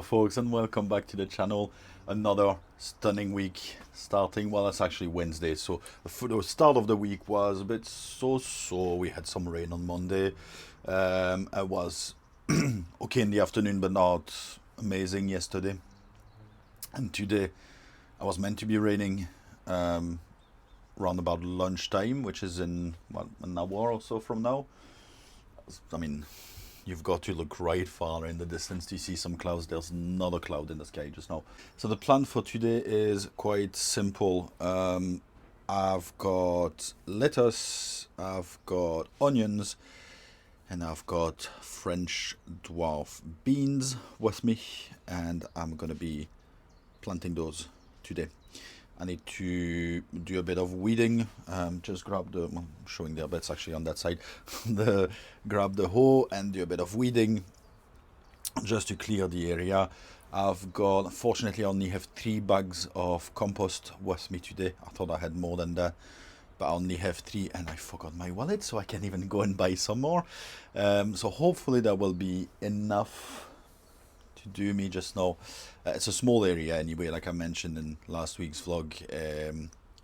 folks, and welcome back to the channel. Another stunning week starting. Well, it's actually Wednesday, so the start of the week was a bit so. We had some rain on Monday. It was okay in the afternoon, but not amazing yesterday. And today I was meant to be raining around about lunchtime, which is in an hour or so from now. I mean, you've got to look right far in the distance to see some clouds. There's not a cloud in the sky just now. So the plan for today is quite simple. I've got lettuce, I've got onions, and I've got French dwarf beans with me, and I'm gonna be planting those today. I need to do a bit of weeding. Just grab the, I'm showing there, but it's actually on that side. Grab the hoe and do a bit of weeding just to clear the area. I've got, fortunately, I only have 3 bags of compost with me today. I thought I had more than that, but I only have 3, and I forgot my wallet, so I can't even go and buy some more. So hopefully that will be enough to do me just now. It's a small area anyway, like I mentioned in last week's vlog.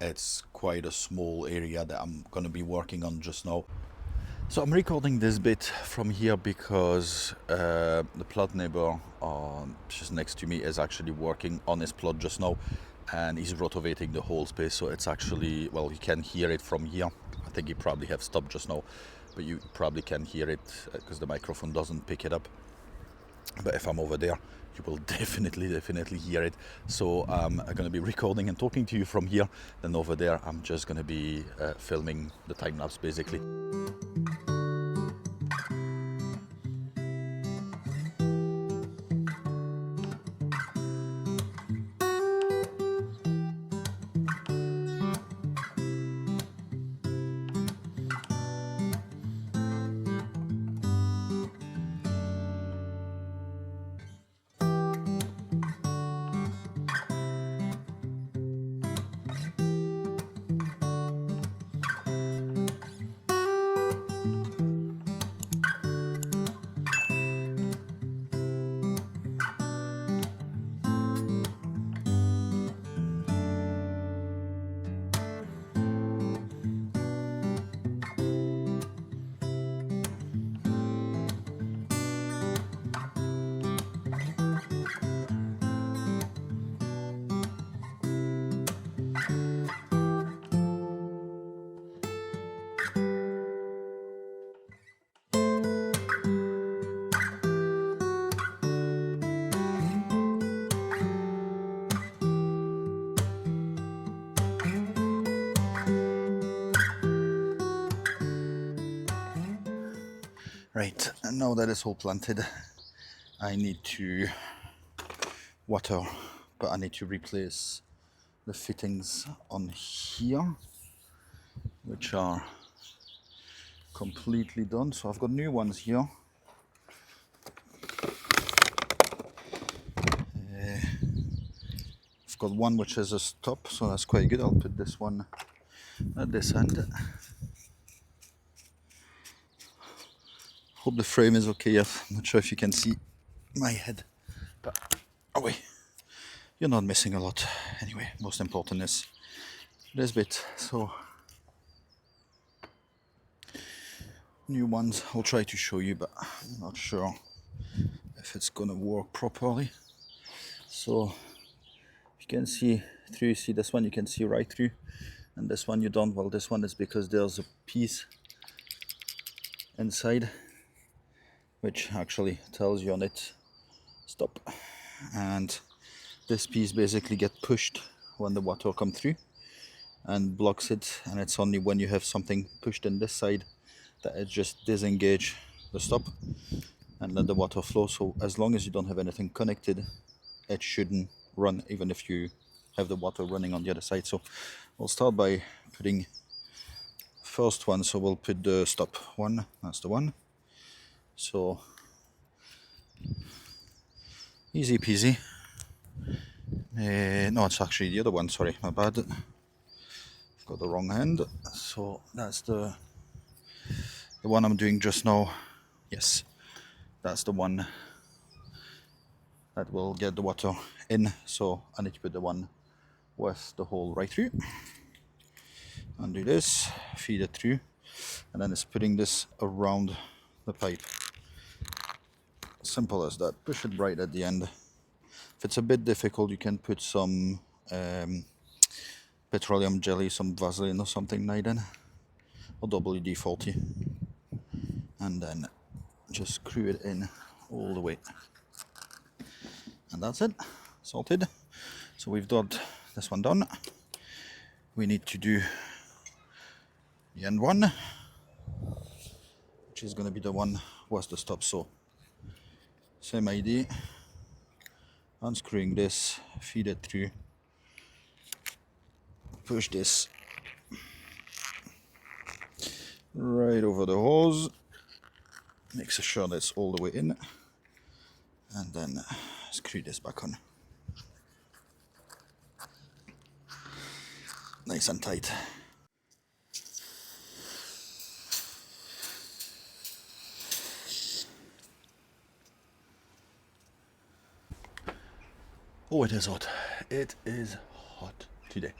It's quite a small area that I'm going to be working on just now. So I'm recording this bit from here because the plot neighbor just next to me is actually working on his plot just now, and he's rotovating the whole space, so it's actually, well, you can hear it from here. I think he probably have stopped just now, but you probably can hear it because the microphone doesn't pick it up. But if I'm over there, you will definitely hear it. So I'm going to be recording and talking to you from here. Then over there, I'm just going to be filming the time lapse basically. Right, and now that it's all planted, I need to water, but I need to replace the fittings on here, which are completely done. So I've got new ones here. I've got one which has a stop, so that's quite good. I'll put this one at this end. Hope the frame is okay. I'm not sure if you can see my head, but oh wait, you're not missing a lot. Anyway, most important is this bit. So new ones I'll try to show you, but I'm not sure if it's gonna work properly. So you can see through, you see this one, you can see right through, and this one you don't. Well, this one is because there's a piece inside which actually tells you on it stop, and this piece basically get pushed when the water come through and blocks it, and it's only when you have something pushed in this side that it just disengage the stop and let the water flow. So as long as you don't have anything connected, it shouldn't run, even if you have the water running on the other side. So we'll start by putting first one. So we'll put the stop one, that's the one. So easy peasy. No, it's actually the other one, sorry, my bad. I've got the wrong hand. So that's the one I'm doing just now. Yes, that's the one that will get the water in. So I need to put the one with the hole right through. Undo this, feed it through, and then it's putting this around the pipe. Simple as that. Push it right at the end. If it's a bit difficult, you can put some petroleum jelly, some Vaseline or something like that, or WD-40, and then just screw it in all the way, and that's it, sorted. So we've got this one done. We need to do the end one, which is going to be the one with the stop. So same idea, unscrewing this, feed it through, push this right over the hose, make sure that's all the way in, and then screw this back on. Nice and tight. Oh, it is hot. It is hot today.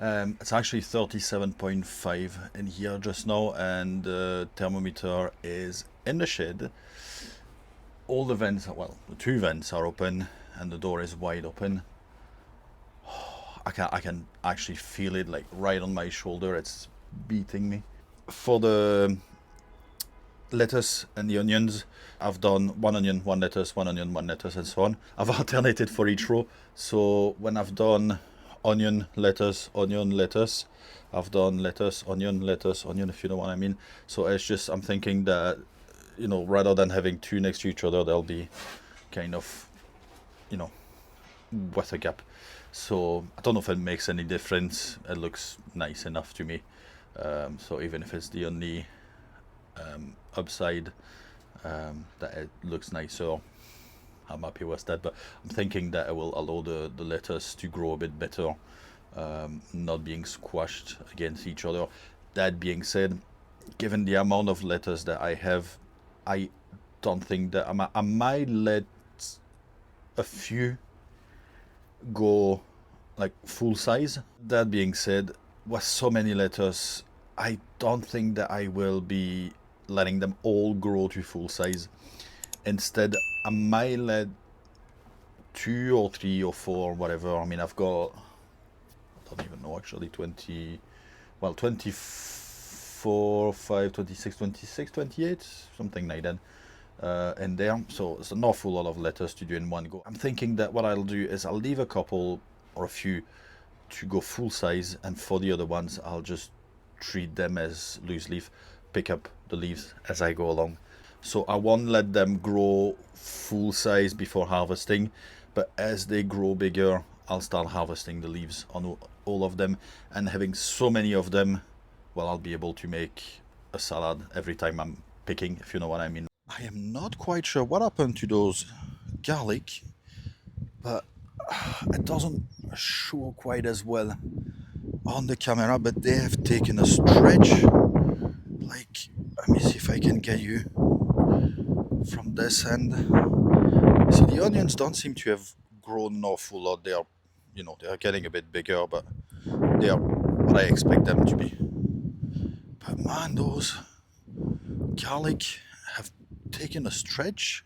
It's actually 37.5 in here just now, and the thermometer is in the shed. All the vents, well, the two vents are open and the door is wide open. I can actually feel it like right on my shoulder. It's beating me. For the lettuce and the onions, I've done one onion, one lettuce, one onion, one lettuce, and so on. I've alternated for each row. So when I've done onion, lettuce, onion, lettuce, I've done lettuce, onion, if you know what I mean. So it's just, I'm thinking that, you know, rather than having two next to each other, they'll be kind of, you know, with a gap. So I don't know if it makes any difference. It looks nice enough to me. So even if it's the only upside that it looks nicer, I'm happy with that. But I'm thinking that it will allow the lettuce to grow a bit better, not being squashed against each other. That being said, given the amount of lettuce that I have, I don't think that I might let a few go like full size. That being said, with so many lettuce, I don't think that I will be letting them all grow to full size. Instead, I might let 2 or 3 or 4, whatever. I mean, I've got, I don't even know actually, 20, well, 24, 5, 26, 26, 28, something like that. In there, so it's an awful lot of lettuce to do in one go. I'm thinking that what I'll do is I'll leave a couple or a few to go full size, and for the other ones I'll just treat them as loose leaf, pick up the leaves as I go along. So I won't let them grow full size before harvesting, but as they grow bigger, I'll start harvesting the leaves on all of them. And having so many of them, well, I'll be able to make a salad every time I'm picking, if you know what I mean. I am not quite sure what happened to those garlic, but it doesn't show quite as well on the camera, but they have taken a stretch. Like, let me see if I can get you from this end. See, the onions don't seem to have grown an awful lot. They are, you know, they are getting a bit bigger, but they are what I expect them to be. But man, those garlic have taken a stretch.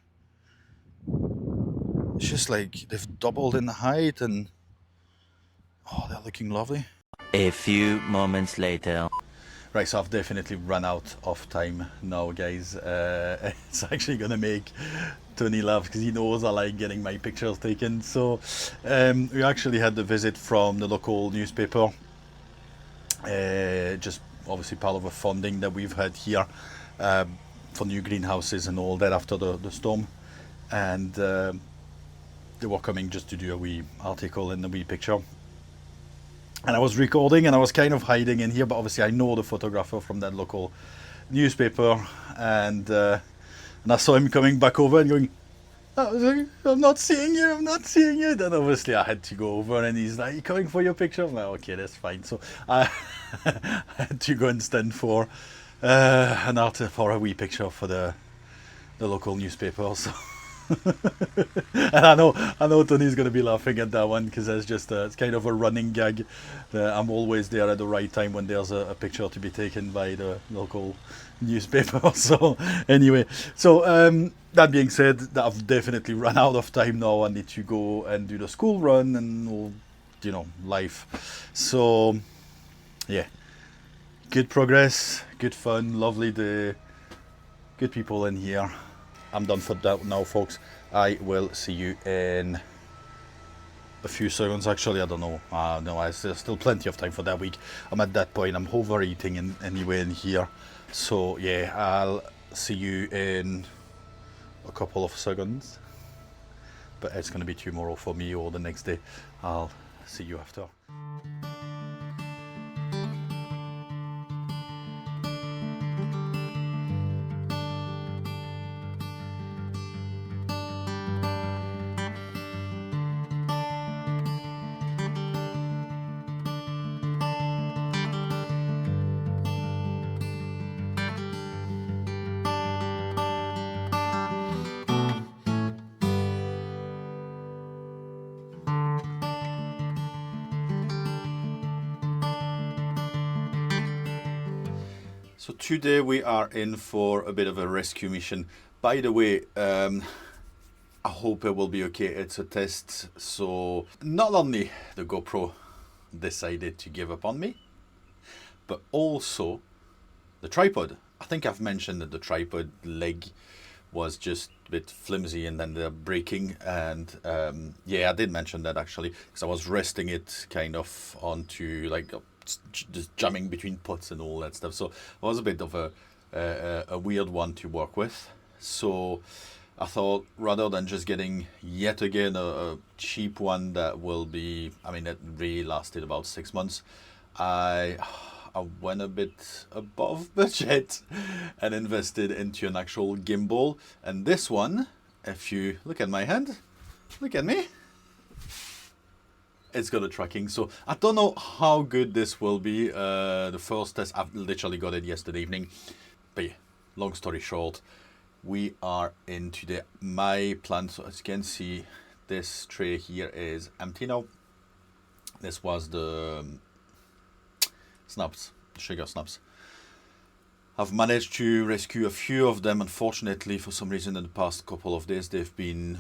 It's just like they've doubled in height, and oh, they're looking lovely. A few moments later. Right, so I've definitely run out of time now, guys. It's actually gonna make Tony laugh because he knows I like getting my pictures taken. So we actually had the visit from the local newspaper, just obviously part of a funding that we've had here for new greenhouses and all that after the storm, and they were coming just to do a wee article and a wee picture. And I was recording and I was kind of hiding in here, but obviously I know the photographer from that local newspaper, and I saw him coming back over and going, "Oh, I'm not seeing you, I'm not seeing you." Then obviously I had to go over, and he's like, "You coming for your picture?" I'm like, "Okay, that's fine." So I had to go and stand for an art for a wee picture for the local newspaper. So And I know Tony's gonna be laughing at that one because it's just it's kind of a running gag. I'm always there at the right time when there's a picture to be taken by the local newspaper. So anyway, so that being said, that I've definitely run out of time now. I need to go and do the school run and all, life. So yeah, good progress, good fun, lovely day, good people in here. I'm done for that now, folks. I will see you in a few seconds. Actually, I don't know. No, there's still plenty of time for that week. I'm at that point. I'm overeating anyway in here. So yeah, I'll see you in a couple of seconds. But it's going to be tomorrow for me or the next day. I'll see you after. So today we are in for a bit of a rescue mission. By the way, I hope it will be okay. It's a test. So not only the GoPro decided to give up on me, but also the tripod. I think I've mentioned that the tripod leg was just a bit flimsy and then they're breaking. And yeah, I did mention that actually because I was resting it kind of onto like just jamming between pots and all that stuff. So it was a bit of a weird one to work with. So I thought rather than just getting yet again a cheap one that will be, I mean, it really lasted about 6 months. I went a bit above budget and invested into an actual gimbal. And this one, if you look at my hand, look at me, it's got a tracking. So I don't know how good this will be. The first test, I've literally got it yesterday evening. But yeah, long story short, we are in today. My plan, so as you can see, this tray here is empty now. This was the snaps, sugar snaps. I've managed to rescue a few of them. Unfortunately, for some reason in the past couple of days, they've been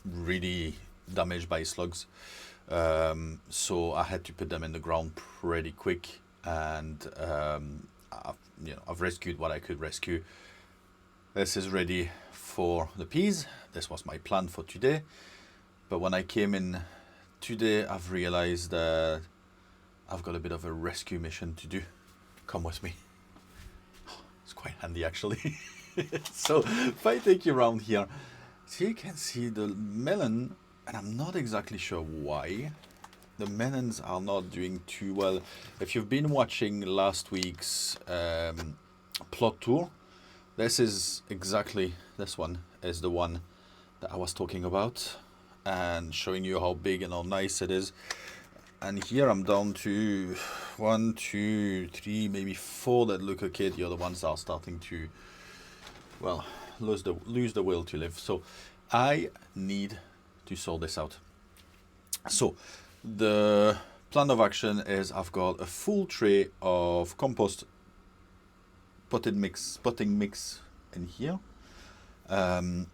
really damaged by slugs. So I had to put them in the ground pretty quick, and I've rescued what I could rescue. This is ready for the peas. This was my plan for today, but when I came in today, I've realized that I've got a bit of a rescue mission to do. Come with me. It's quite handy actually. So if I take you around here, so you can see the melon. And I'm not exactly sure why. The melons are not doing too well. If you've been watching last week's plot tour, this is exactly, this one is the one that I was talking about and showing you how big and how nice it is. And here I'm down to 1, 2, 3, maybe 4 that look okay. The other ones are starting to, well, lose the will to live. So I need to sort this out. So the plan of action is I've got a full tray of compost potting mix in here, and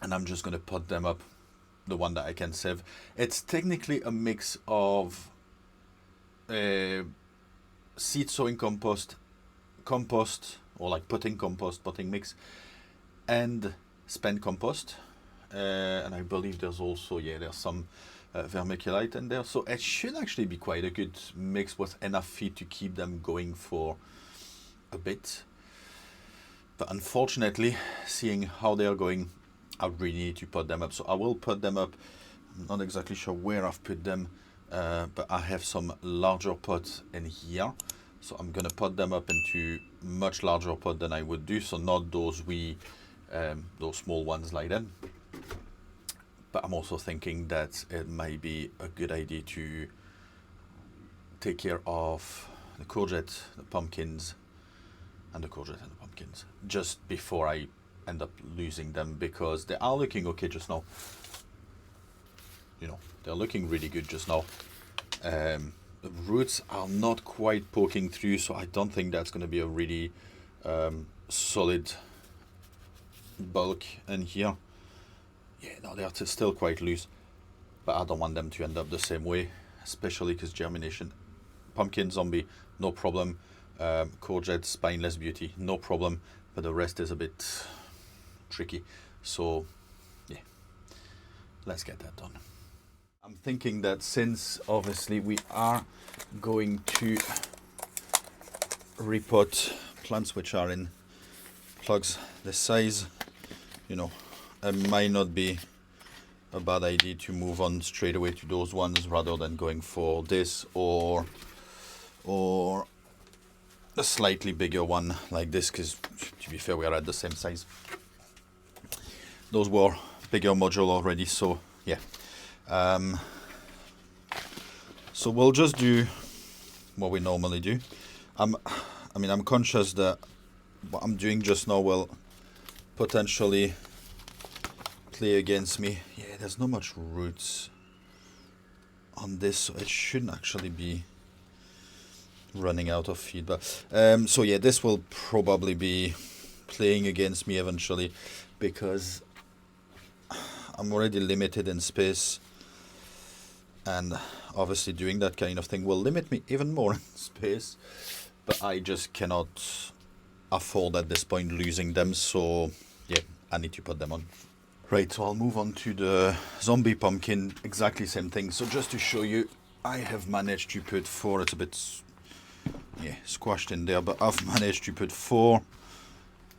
I'm just going to pot them up, the one that I can save. It's technically a mix of seed sowing compost or like potting mix, and spent compost. And I believe there's also, there's some vermiculite in there. So it should actually be quite a good mix with enough feed to keep them going for a bit. But unfortunately, seeing how they're going, I really need to put them up. So I will put them up. I'm not exactly sure where I've put them, but I have some larger pots in here. So I'm going to put them up into much larger pot than I would do. So not those those small ones like that. But I'm also thinking that it might be a good idea to take care of the courgette, the pumpkins, and the pumpkins just before I end up losing them, because they are looking okay just now. You know, they're looking really good just now. The roots are not quite poking through, so I don't think that's going to be a really solid bulk in here. Yeah, no, they're still quite loose, but I don't want them to end up the same way, especially because germination. Pumpkin, zombie, no problem. Courgette, spineless beauty, no problem, but the rest is a bit tricky. So yeah, let's get that done. I'm thinking that since obviously we are going to repot plants which are in plugs this size, you know, it might not be a bad idea to move on straight away to those ones rather than going for this or a slightly bigger one like this, because to be fair, we are at the same size. Those were bigger module already, so yeah. So we'll just do what we normally do. I'm conscious that what I'm doing just now will potentially play against me. Yeah, there's not much roots on this, so it shouldn't actually be running out of feedback. So yeah, this will probably be playing against me eventually, because I'm already limited in space, and obviously doing that kind of thing will limit me even more in space, but I just cannot afford at this point losing them, so yeah, I need to put them on. Right, so I'll move on to the zombie pumpkin, exactly same thing. So just to show you, I have managed to put 4, it's a bit squashed in there, but I've managed to put 4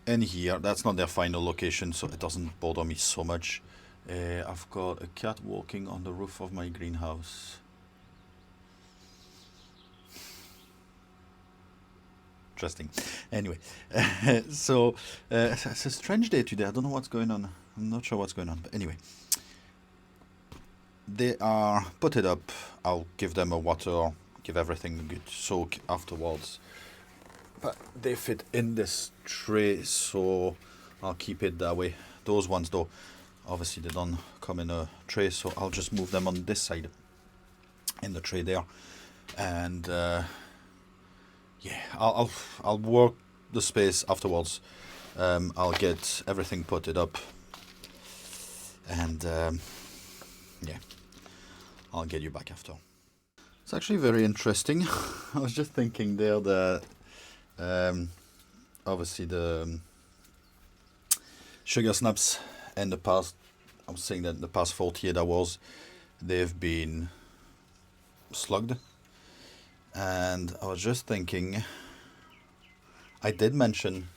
in here. That's not their final location, so it doesn't bother me so much. I've got a cat walking on the roof of my greenhouse. Interesting. Anyway, so it's a strange day today. I don't know what's going on. I'm not sure what's going on, but anyway. They are potted up. I'll give them a water, give everything a good soak afterwards. But they fit in this tray, so I'll keep it that way. Those ones though, obviously they don't come in a tray, so I'll just move them on this side in the tray there. And yeah, I'll work the space afterwards. I'll get everything potted up, and yeah, I'll get you back after. It's actually very interesting. I was just thinking there that obviously the sugar snaps in the past, I was saying that in the past 48 hours they've been slugged, and I was just thinking, I did mention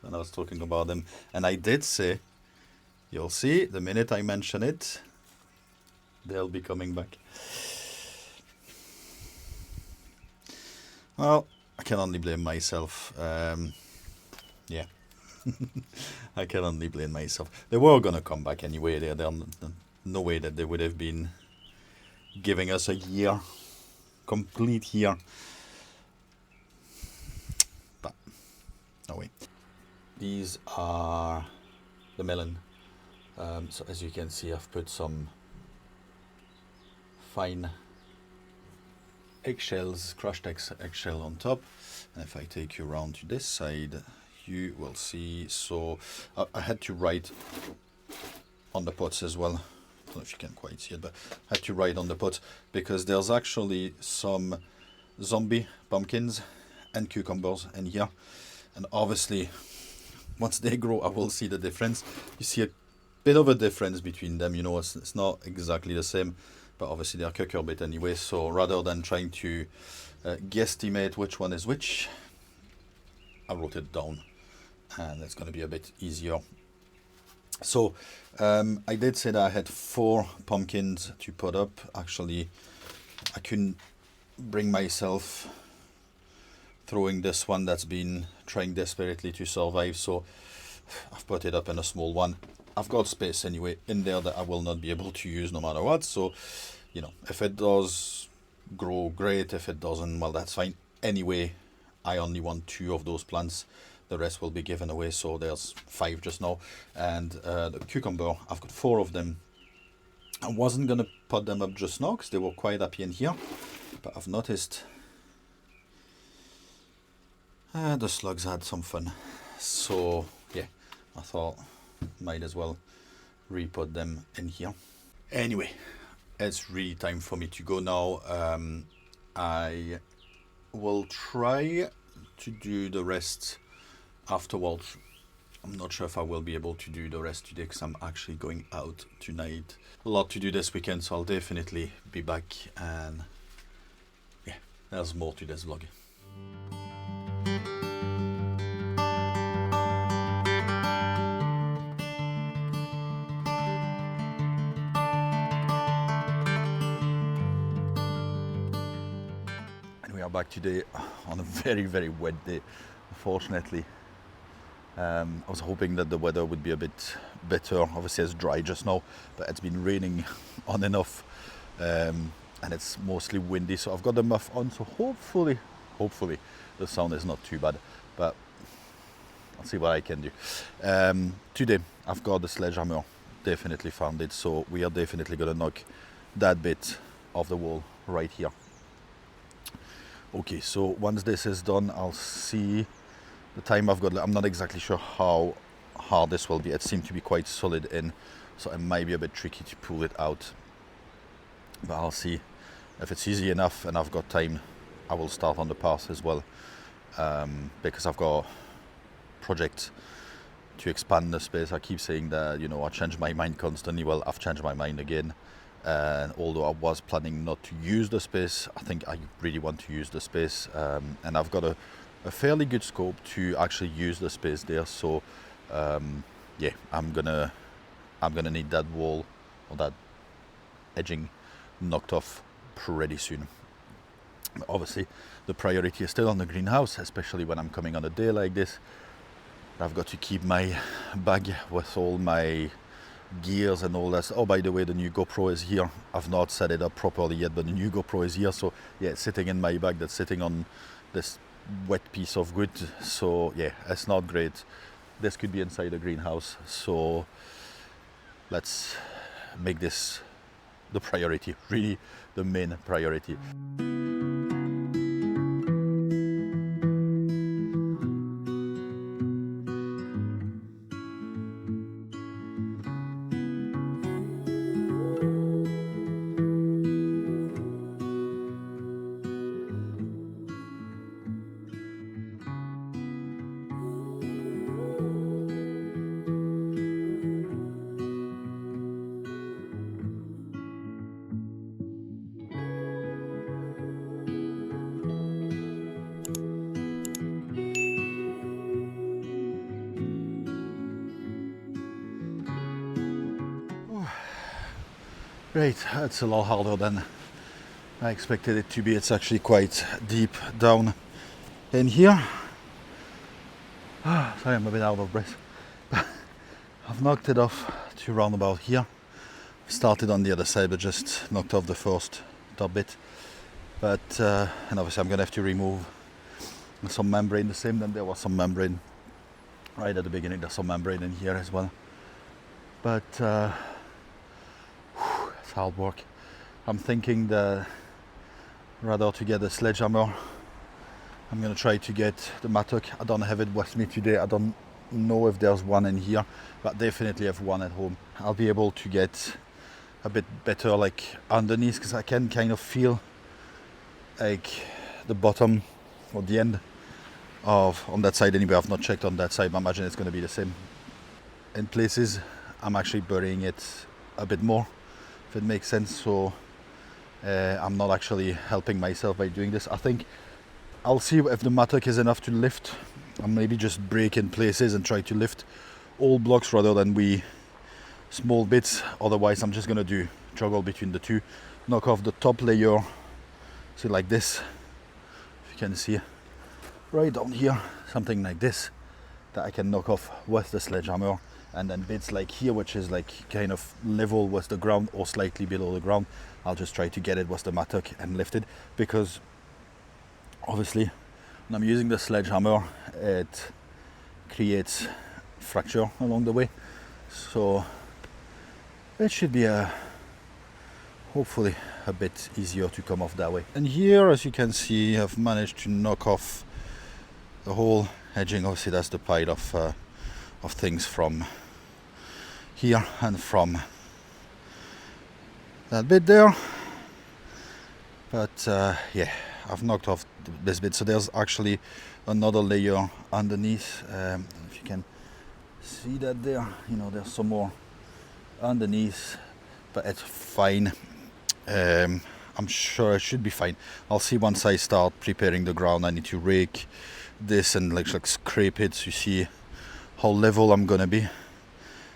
when I was talking about them, and I did say, you'll see the minute I mention it, they'll be coming back. Well, I can only blame myself. Yeah. I can only blame myself. They were gonna come back anyway. There's no way that they would have been giving us a year, complete year. But no way. These are the melon. So as you can see, I've put some fine eggshells, crushed eggshell on top. And if I take you around to this side, you will see. So I had to write on the pots as well. I don't know if you can quite see it, but I had to write on the pots because there's actually some zombie pumpkins and cucumbers in here. And obviously, once they grow, I will see the difference. You see a bit of a difference between them. You know, it's not exactly the same, but obviously they're cucurbit anyway. So rather than trying to guesstimate which one is which, I wrote it down, and it's going to be a bit easier. So I did say that I had 4 pumpkins to put up. Actually, I couldn't bring myself throwing this one that's been trying desperately to survive, so I've put it up in a small one. I've got space anyway in there that I will not be able to use no matter what, so you know, if it does grow, great. If it doesn't, well, that's fine. Anyway, I only want 2 of those plants. the rest will be given away. So there's 5 just now. And the cucumber, I've got 4 of them. I wasn't gonna put them up just now because they were quite happy in here, but I've noticed the slugs had some fun. So yeah, I thought might as well re-put them in here. Anyway, it's really time for me to go now. I will try to do the rest afterwards. I'm not sure if I will be able to do the rest today because I'm actually going out tonight. A lot to do this weekend, so I'll definitely be back, and yeah, there's more to this vlog. And we are back today on a very, very wet day, unfortunately. I was hoping that the weather would be a bit better. Obviously it's dry just now, but it's been raining on and off, and it's mostly windy, so I've got the muff on, so hopefully the sound is not too bad, but I'll see what I can do. Today I've got the sledgehammer, definitely found it, so we are definitely gonna knock that bit of the wall right here. Okay, so once this is done, I'll see the time I've got. I'm not exactly sure how hard this will be. It seemed to be quite solid in, so it might be a bit tricky to pull it out, but I'll see. If it's easy enough and I've got time, I will start on the path as well, because I've got a project to expand the space. I keep saying that, you know, I change my mind constantly. Well, I've changed my mind again, and although I was planning not to use the space, I think I really want to use the space, and I've got a fairly good scope to actually use the space there. So yeah, I'm gonna need that wall or that edging knocked off pretty soon. But obviously the priority is still on the greenhouse, especially when I'm coming on a day like this. I've got to keep my bag with all my gears and all that. Oh, by the way, the new GoPro is here. I've not set it up properly yet, but the new GoPro is here. So yeah, it's sitting in my bag, that's sitting on this wet piece of wood. So yeah, it's not great. This could be inside the greenhouse, so let's make this the priority, really the main priority. Great, it's a lot harder than I expected it to be. It's actually quite deep down in here. Sorry, I'm a bit out of breath. I've knocked it off to round about here. Started on the other side, but just knocked off the first top bit. But and obviously I'm gonna have to remove some membrane. The same, then there was some membrane right at the beginning. There's some membrane in here as well. But it's hard work. I'm thinking that rather to get a sledgehammer, I'm gonna try to get the mattock. I don't have it with me today. I don't know if there's one in here, but definitely have one at home. I'll be able to get a bit better like underneath, because I can kind of feel like the bottom or the end of on that side anyway. I've not checked on that side, but I imagine it's going to be the same. In places I'm actually burying it a bit more, if it makes sense, so I'm not actually helping myself by doing this. I think I'll see if the mattock is enough to lift, and maybe just break in places and try to lift all blocks rather than we small bits. Otherwise I'm just gonna do juggle between the two, knock off the top layer, so like this, if you can see right down here, something like this that I can knock off with the sledgehammer, and then bits like here, which is like kind of level with the ground or slightly below the ground, I'll just try to get it with the mattock and lift it, because obviously when I'm using the sledgehammer, it creates fracture along the way. So it should be hopefully a bit easier to come off that way. And here, as you can see, I've managed to knock off the whole edging. Obviously that's the pile of things from here and from that bit there. But yeah, I've knocked off this bit, so there's actually another layer underneath. If you can see that there, there's some more underneath, but it's fine. I'm sure it should be fine. I'll see once I start preparing the ground. I need to rake this and like scrape it to see how level I'm gonna be.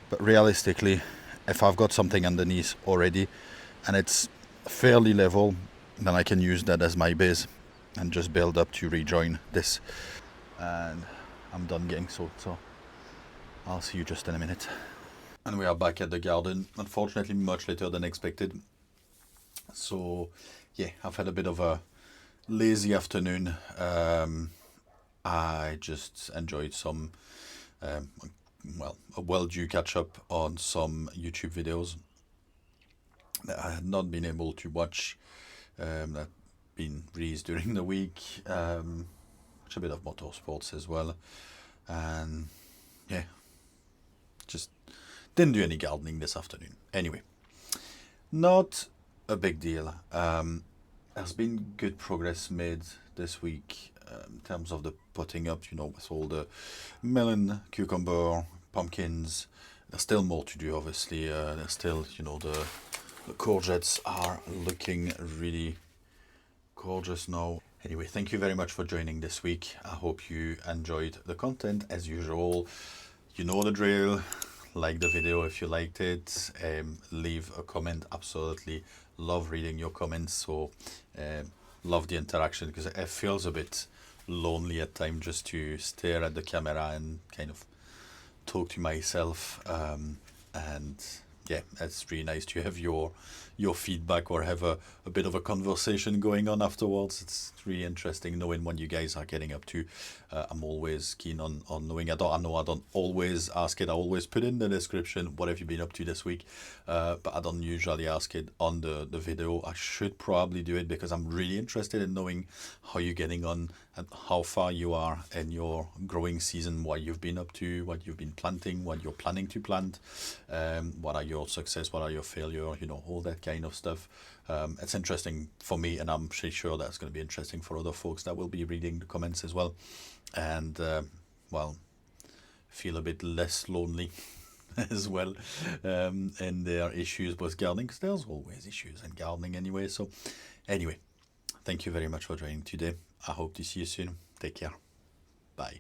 But realistically, if I've got something underneath already and it's fairly level, then I can use that as my base and just build up to rejoin this. And I'm done getting soaked, so I'll see you just in a minute. And we are back at the garden, unfortunately much later than expected. So yeah, I've had a bit of a lazy afternoon. I just enjoyed some a well-due catch-up on some YouTube videos that I had not been able to watch, that been released during the week. Watch a bit of motorsports as well, and yeah, just didn't do any gardening this afternoon. Anyway, not a big deal. There's been good progress made this week in terms of the putting up, with all the melon, cucumber, pumpkins. There's still more to do, obviously. There's still, the courgettes are looking really gorgeous now. Anyway, thank you very much for joining this week. I hope you enjoyed the content as usual. You know the drill. Like the video if you liked it. Leave a comment. Absolutely love reading your comments. So love the interaction, because it feels a bit lonely at times just to stare at the camera and kind of talk to myself. And yeah, it's really nice to have your feedback or have a bit of a conversation going on afterwards. It's really interesting knowing what you guys are getting up to. I'm always keen on knowing. I know I don't always ask it. I always put in the description, what have you been up to this week? But I don't usually ask it on the video. I should probably do it, because I'm really interested in knowing how you're getting on and how far you are in your growing season, what you've been up to, what you've been planting, what you're planning to plant, what are your success, what are your failure, all that kind of stuff. It's interesting for me, and I'm pretty sure that's going to be interesting for other folks that will be reading the comments as well. And feel a bit less lonely as well in their issues with gardening, because there's always issues in gardening anyway. So anyway, thank you very much for joining today. I hope to see you soon. Take care. Bye.